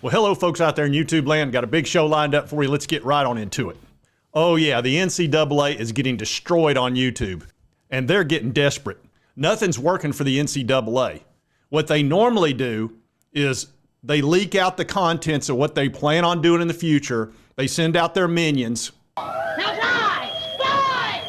Well, hello, folks out there in YouTube land. Got a big show lined up for you. Let's get right on into it. Oh, yeah, the NCAA is getting destroyed on YouTube, and they're getting desperate. Nothing's working for the NCAA. What they normally do is they leak out the contents of what they plan on doing in the future. They send out their minions. Now fly! Fly!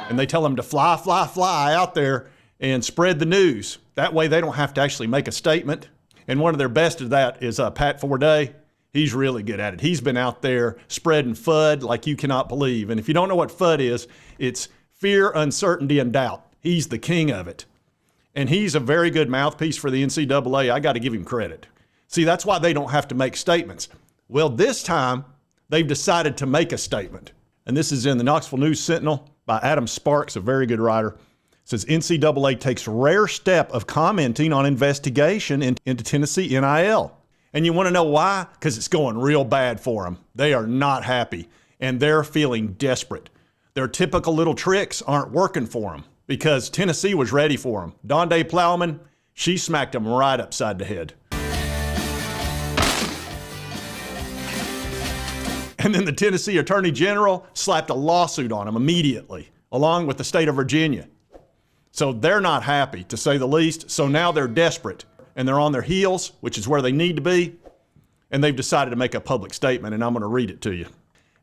And they tell them to fly, fly, fly out there and spread the news. That way they don't have to actually make a statement. And one of their best at that is Pat Forday. He's really good at it. He's been out there spreading FUD like you cannot believe. And if you don't know what FUD is, it's fear, uncertainty, and doubt. He's the king of it. And he's a very good mouthpiece for the NCAA. I got to give him credit. See, that's why they don't have to make statements. Well, this time they've decided to make a statement. And this is in the Knoxville News Sentinel by Adam Sparks, a very good writer. It says NCAA takes rare step of commenting on investigation into Tennessee NIL. And you want to know why? Because it's going real bad for them. They are not happy, and they're feeling desperate. Their typical little tricks aren't working for them because Tennessee was ready for them. Donde Plowman, she smacked them right upside the head. And then the Tennessee Attorney General slapped a lawsuit on them immediately, along with the state of Virginia. So they're not happy, to say the least. So now they're desperate, and they're on their heels, which is where they need to be. And they've decided to make a public statement, and I'm going to read it to you.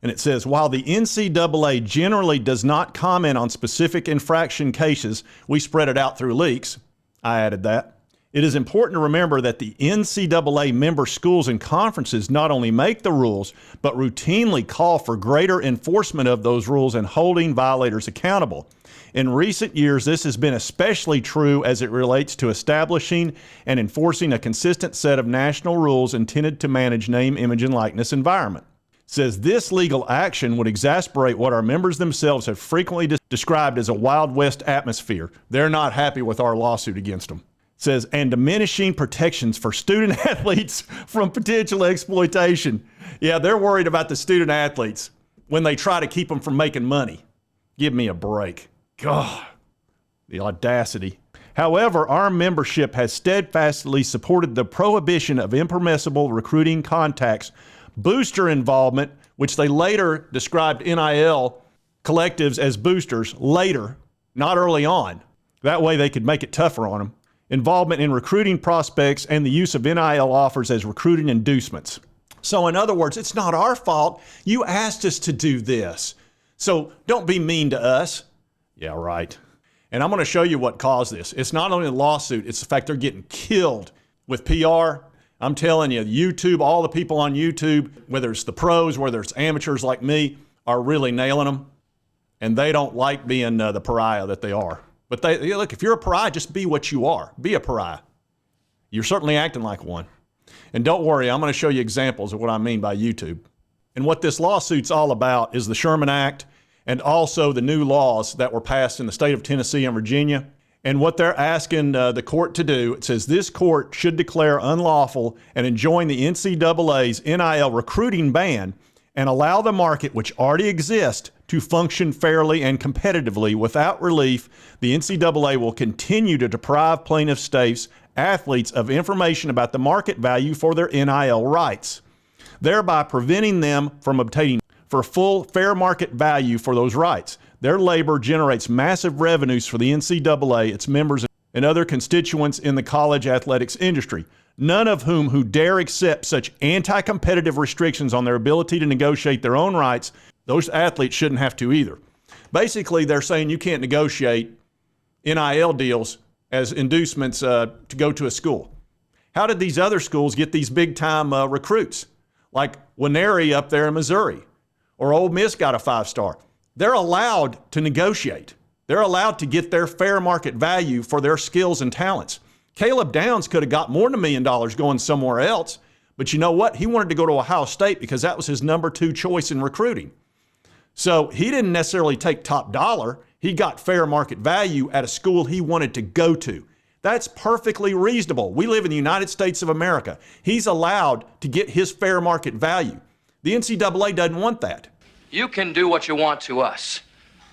And it says, while the NCAA generally does not comment on specific infraction cases, we spread it out through leaks. I added that. It is important to remember that the NCAA member schools and conferences not only make the rules, but routinely call for greater enforcement of those rules and holding violators accountable. In recent years, this has been especially true as it relates to establishing and enforcing a consistent set of national rules intended to manage name, image, and likeness environment. It says this legal action would exacerbate what our members themselves have frequently described as a Wild West atmosphere. They're not happy with our lawsuit against them. It says, and diminishing protections for student athletes from potential exploitation. Yeah, they're worried about the student athletes when they try to keep them from making money. Give me a break. God, the audacity. However, our membership has steadfastly supported the prohibition of impermissible recruiting contacts, booster involvement, which they later described NIL collectives as boosters later, not early on. That way they could make it tougher on them. Involvement in recruiting prospects and the use of NIL offers as recruiting inducements. So in other words, it's not our fault. You asked us to do this. So don't be mean to us. Yeah, right. And I'm going to show you what caused this. It's not only the lawsuit, it's the fact they're getting killed with PR. I'm telling you, YouTube, all the people on YouTube, whether it's the pros, whether it's amateurs like me, are really nailing them. And they don't like being the pariah that they are. But look, if you're a pariah, just be what you are. Be a pariah. You're certainly acting like one. And don't worry, I'm going to show you examples of what I mean by YouTube. And what this lawsuit's all about is the Sherman Act and also the new laws that were passed in the state of Tennessee and Virginia. And what they're asking the court to do, it says this court should declare unlawful and enjoin the NCAA's NIL recruiting ban and allow the market, which already exists, to function fairly and competitively. Without relief, the NCAA will continue to deprive plaintiff states, athletes of information about the market value for their NIL rights, thereby preventing them from obtaining for full fair market value for those rights. Their labor generates massive revenues for the NCAA, its members, and other constituents in the college athletics industry, none of whom dare accept such anti-competitive restrictions on their ability to negotiate their own rights. Those athletes shouldn't have to either. Basically, they're saying you can't negotiate NIL deals as inducements to go to a school. How did these other schools get these big-time recruits? Like Winery up there in Missouri, or Ole Miss got a 5-star. They're allowed to negotiate. They're allowed to get their fair market value for their skills and talents. Caleb Downs could have got more than $1 million going somewhere else, but you know what? He wanted to go to Ohio State because that was his number 2 choice in recruiting. So he didn't necessarily take top dollar. He got fair market value at a school he wanted to go to. That's perfectly reasonable. We live in the United States of America. He's allowed to get his fair market value. The NCAA doesn't want that. You can do what you want to us,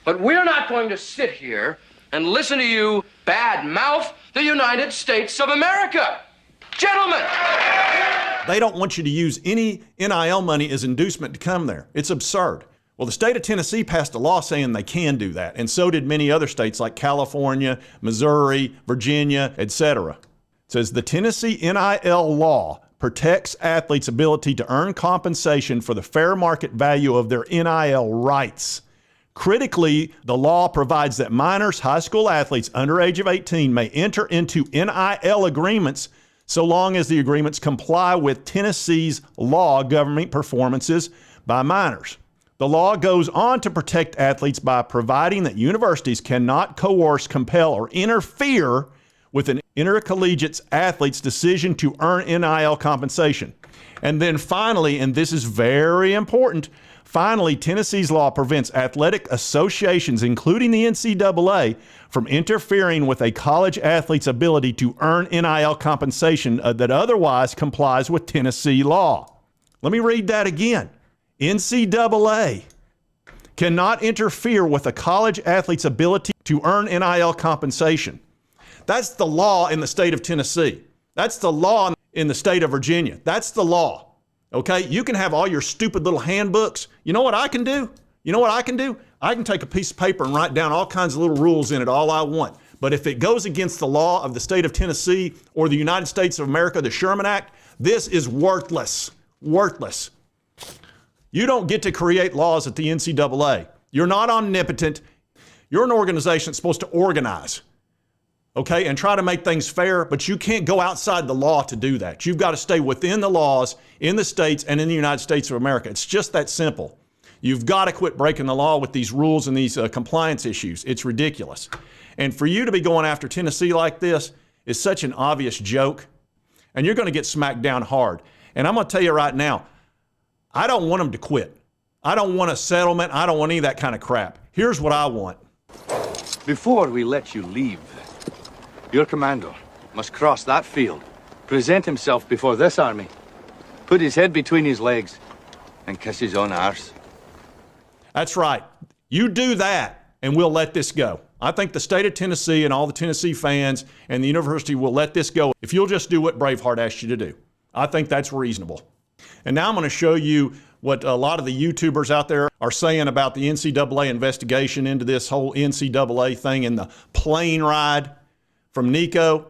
but we're not going to sit here and listen to you bad mouth the United States of America. They don't want you to use any NIL money as inducement to come there. It's absurd. Well, the state of Tennessee passed a law saying they can do that, and so did many other states like California, Missouri, Virginia, etc. It says the Tennessee NIL law protects athletes' ability to earn compensation for the fair market value of their NIL rights. Critically, the law provides that minors, high school athletes under age of 18 may enter into NIL agreements so long as the agreements comply with Tennessee's law governing performances by minors. The law goes on to protect athletes by providing that universities cannot coerce, compel, or interfere with an intercollegiate athlete's decision to earn NIL compensation. And then finally, and this is very important, finally, Tennessee's law prevents athletic associations, including the NCAA, from interfering with a college athlete's ability to earn NIL compensation that otherwise complies with Tennessee law. Let me read that again. NCAA cannot interfere with a college athlete's ability to earn NIL compensation. That's the law in the state of Tennessee. That's the law in the state of Virginia. That's the law. Okay? You can have all your stupid little handbooks. You know what I can do? I can take a piece of paper and write down all kinds of little rules in it all I want. But if it goes against the law of the state of Tennessee or the United States of America, the Sherman Act, this is worthless. Worthless. You don't get to create laws at the NCAA. You're not omnipotent. You're an organization that's supposed to organize, okay, and try to make things fair, but you can't go outside the law to do that. You've got to stay within the laws in the states and in the United States of America. It's just that simple. You've got to quit breaking the law with these rules and these compliance issues. It's ridiculous. And for you to be going after Tennessee like this is such an obvious joke, and you're going to get smacked down hard. And I'm going to tell you right now, I don't want them to quit. I don't want a settlement. I don't want any of that kind of crap. Here's what I want. Before we let you leave, your commander must cross that field, present himself before this army, put his head between his legs, and kiss his own arse. That's right. You do that, and we'll let this go. I think the state of Tennessee and all the Tennessee fans and the university will let this go if you'll just do what Braveheart asked you to do. I think that's reasonable. And now I'm going to show you what a lot of the YouTubers out there are saying about the NCAA investigation into this whole NCAA thing and the plane ride from Ncaa.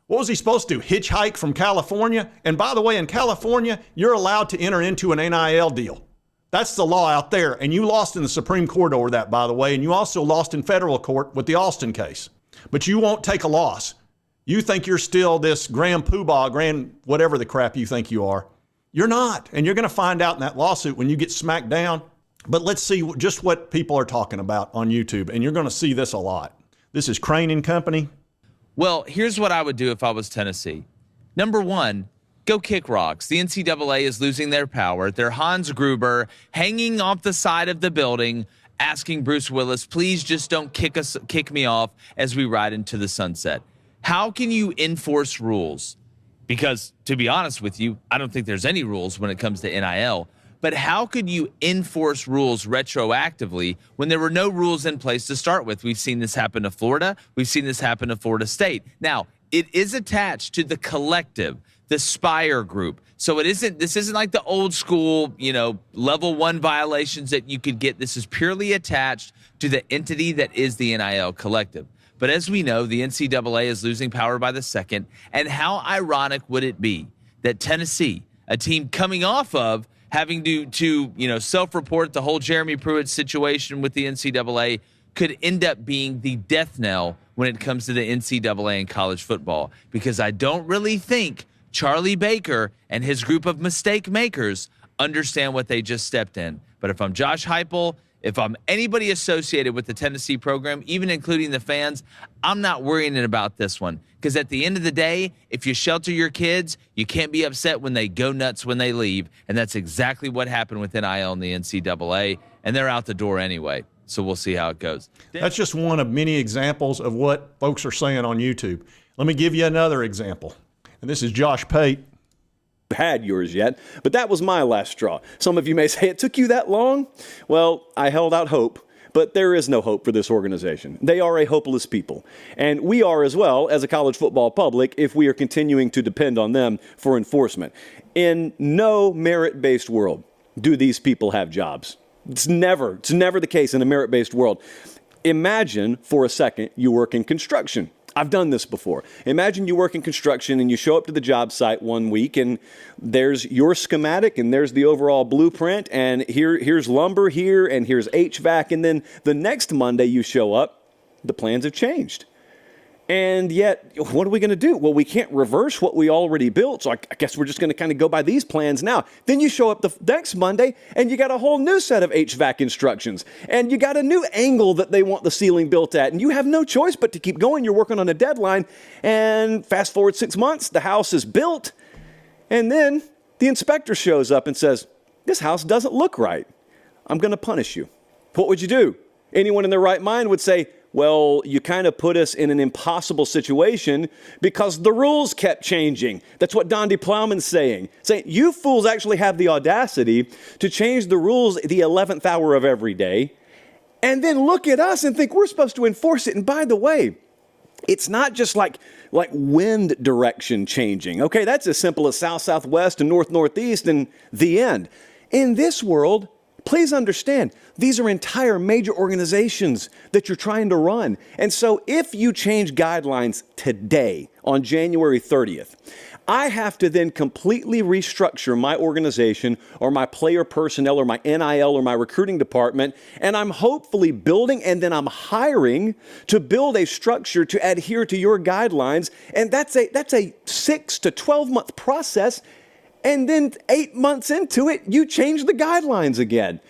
What was he supposed to do? Hitchhike from California? And by the way, in California, you're allowed to enter into an NIL deal. That's the law out there. And you lost in the Supreme Court over that, by the way. And you also lost in federal court with the Alston case. But you won't take a loss. You think you're still this grand poobah, grand whatever the crap you think you are. You're not. And you're going to find out in that lawsuit when you get smacked down. But let's see just what people are talking about on YouTube. And you're going to see this a lot. This is Crane and Company. Well, here's what I would do if I was Tennessee. Number one, go kick rocks. The NCAA is losing their power. They're Hans Gruber hanging off the side of the building, asking Bruce Willis, please just don't kick me off as we ride into the sunset. How can you enforce rules? Because, to be honest with you, I don't think there's any rules when it comes to NIL. But how could you enforce rules retroactively when there were no rules in place to start with? We've seen this happen to Florida. We've seen this happen to Florida State. Now, it is attached to the collective, the Spire group. So this isn't like the old school, level 1 violations that you could get. This is purely attached to the entity that is the NIL collective. But as we know, the NCAA is losing power by the second. And how ironic would it be that Tennessee, a team coming off of having to self-report the whole Jeremy Pruitt situation with the NCAA, could end up being the death knell when it comes to the NCAA and college football? Because I don't really think Charlie Baker and his group of mistake makers understand what they just stepped in. But if I'm Josh Heupel, if I'm anybody associated with the Tennessee program, even including the fans, I'm not worrying about this one. Because at the end of the day, if you shelter your kids, you can't be upset when they go nuts when they leave. And that's exactly what happened with NIL and the NCAA. And they're out the door anyway. So we'll see how it goes. That's just one of many examples of what folks are saying on YouTube. Let me give you another example. And this is Josh Pate. Had yours yet, but that was my last straw. Some of you may say, it took you that long? Well, I held out hope, but there is no hope for this organization. They are a hopeless people. And we are as well as a college football public if we are continuing to depend on them for enforcement. In no merit-based world do these people have jobs. It's never the case in a merit-based world. Imagine for a second you work in construction. I've done this before. Imagine you work in construction and you show up to the job site one week and there's your schematic and there's the overall blueprint and here's lumber here and here's HVAC, and then the next Monday you show up, the plans have changed. And yet, what are we going to do? Well, we can't reverse what we already built, so I guess we're just going to kind of go by these plans now. Then you show up the next Monday, and you got a whole new set of HVAC instructions, and you got a new angle that they want the ceiling built at, and you have no choice but to keep going. You're working on a deadline, and fast forward 6 months, the house is built, and then the inspector shows up and says, this house doesn't look right. I'm going to punish you. What would you do? Anyone in their right mind would say, well, you kind of put us in an impossible situation because the rules kept changing. That's what Donde Plowman's saying. Saying, you fools actually have the audacity to change the rules at the 11th hour of every day and then look at us and think we're supposed to enforce it. And by the way, it's not just like wind direction changing. Okay, that's as simple as south-southwest and north-northeast and the end. In this world, please understand, these are entire major organizations that you're trying to run. And so if you change guidelines today on January 30th, I have to then completely restructure my organization or my player personnel or my NIL or my recruiting department, and I'm hopefully building and then I'm hiring to build a structure to adhere to your guidelines, and that's a 6 to 12 month process. And then 8 months into it, you change the guidelines again.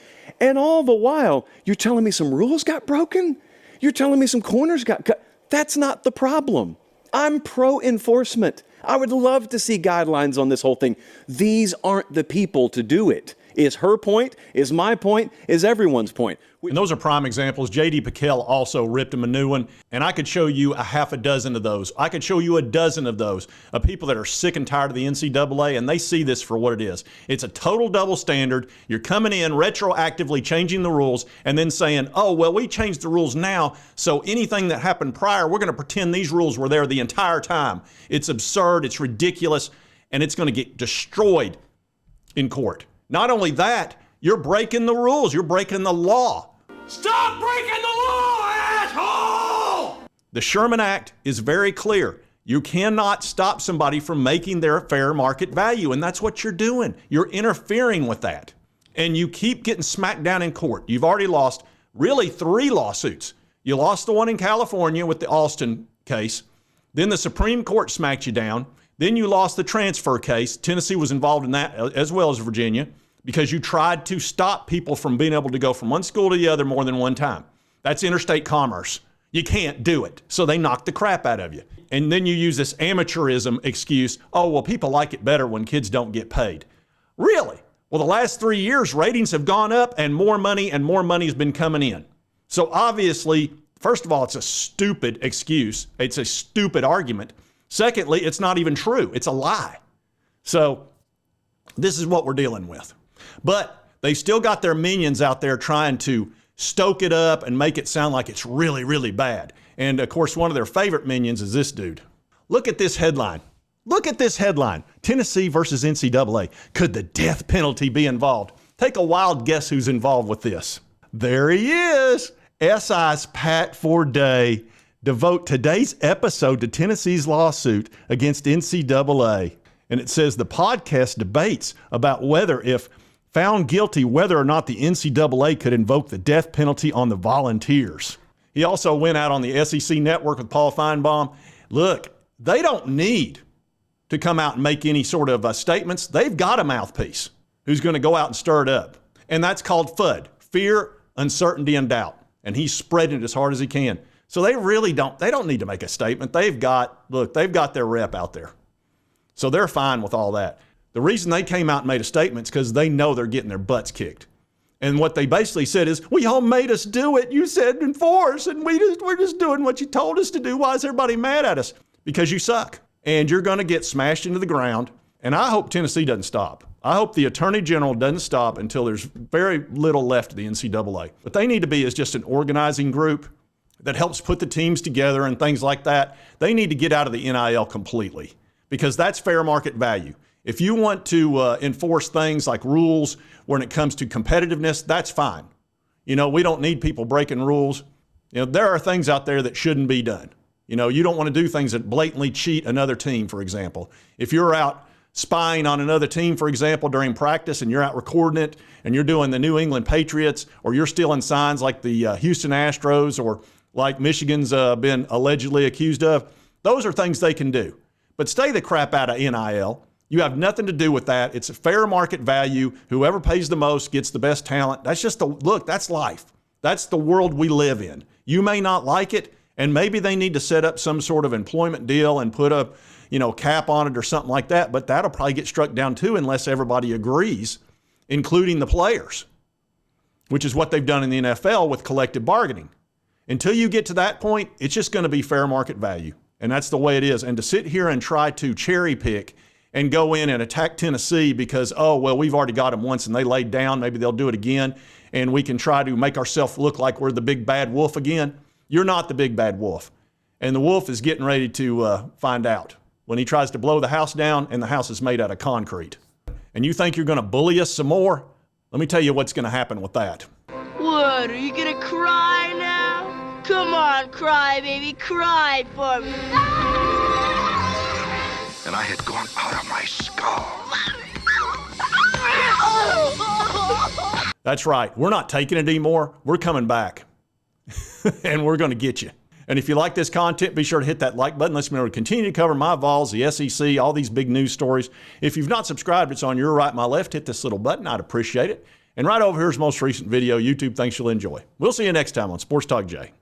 And all the while, you're telling me some rules got broken? You're telling me some corners got cut? That's not the problem. I'm pro-enforcement. I would love to see guidelines on this whole thing. These aren't the people to do it. Is her point, is my point, is everyone's point. And those are prime examples. J.D. Pickell also ripped him a new one, and I could show you a half a dozen of those. I could show you a dozen of those, of people that are sick and tired of the NCAA, and they see this for what it is. It's a total double standard. You're coming in, retroactively changing the rules, and then saying, oh, well, we changed the rules now, so anything that happened prior, we're going to pretend these rules were there the entire time. It's absurd, it's ridiculous, and it's going to get destroyed in court. Not only that, you're breaking the rules. You're breaking the law. Stop breaking the law, asshole! The Sherman Act is very clear. You cannot stop somebody from making their fair market value, and that's what you're doing. You're interfering with that. And you keep getting smacked down in court. You've already lost really 3 lawsuits. You lost the one in California with the Alston case. Then the Supreme Court smacked you down. Then you lost the transfer case. Tennessee was involved in that as well as Virginia, because you tried to stop people from being able to go from one school to the other more than one time. That's interstate commerce. You can't do it. So they knocked the crap out of you. And then you use this amateurism excuse, oh, well, people like it better when kids don't get paid. Really? Well, the last 3 years, ratings have gone up and more money has been coming in. So obviously, first of all, it's a stupid excuse. It's a stupid argument. Secondly, it's not even true. It's a lie. So this is what we're dealing with. But they still got their minions out there trying to stoke it up and make it sound like it's really, really bad. And of course, one of their favorite minions is this dude. Look at this headline. Look at this headline. Tennessee versus NCAA. Could the death penalty be involved? Take a wild guess who's involved with this. There he is. SI's Pat Forday. Devote today's episode to Tennessee's lawsuit against NCAA. And it says the podcast debates about whether, if found guilty, whether or not the NCAA could invoke the death penalty on the Volunteers. He also went out on the SEC network with Paul Feinbaum. Look, they don't need to come out and make any sort of statements. They've got a mouthpiece who's going to go out and stir it up. And that's called FUD, fear, uncertainty, and doubt. And he's spreading it as hard as he can. So they don't need to make a statement. They've got their rep out there. So they're fine with all that. The reason they came out and made a statement is because they know they're getting their butts kicked. And what they basically said is, well, y'all made us do it. You said enforce, and we're just doing what you told us to do. Why is everybody mad at us? Because you suck. And you're going to get smashed into the ground. And I hope Tennessee doesn't stop. I hope the Attorney General doesn't stop until there's very little left of the NCAA. What they need to be is just an organizing group that helps put the teams together and things like that. They need to get out of the NIL completely because that's fair market value. If you want to enforce things like rules when it comes to competitiveness, that's fine. You know, we don't need people breaking rules. You know, there are things out there that shouldn't be done. You know, you don't want to do things that blatantly cheat another team, for example. If you're out spying on another team, for example, during practice and you're out recording it and you're doing the New England Patriots or you're stealing signs like the Houston Astros or like Michigan's been allegedly accused of, those are things they can do. But stay the crap out of NIL. You have nothing to do with that. It's a fair market value. Whoever pays the most gets the best talent. That's just look, that's life. That's the world we live in. You may not like it, and maybe they need to set up some sort of employment deal and put a cap on it or something like that, but that'll probably get struck down too unless everybody agrees, including the players, which is what they've done in the NFL with collective bargaining. Until you get to that point, it's just going to be fair market value, and that's the way it is. And to sit here and try to cherry pick and go in and attack Tennessee because, oh, well, we've already got them once and they laid down, maybe they'll do it again, and we can try to make ourselves look like we're the big bad wolf again. You're not the big bad wolf. And the wolf is getting ready to find out when he tries to blow the house down and the house is made out of concrete. And you think you're going to bully us some more? Let me tell you what's going to happen with that. What, are you gonna cry now? Come on, cry, baby, cry for me. And I had gone out of my skull. That's right. We're not taking it anymore. We're coming back. And we're going to get you. And if you like this content, be sure to hit that like button. Let's remember to continue to cover my Vols, the SEC, all these big news stories. If you've not subscribed, it's on your right, my left. Hit this little button. I'd appreciate it. And right over here's the most recent video YouTube thinks you'll enjoy. We'll see you next time on Sports Talk Jay.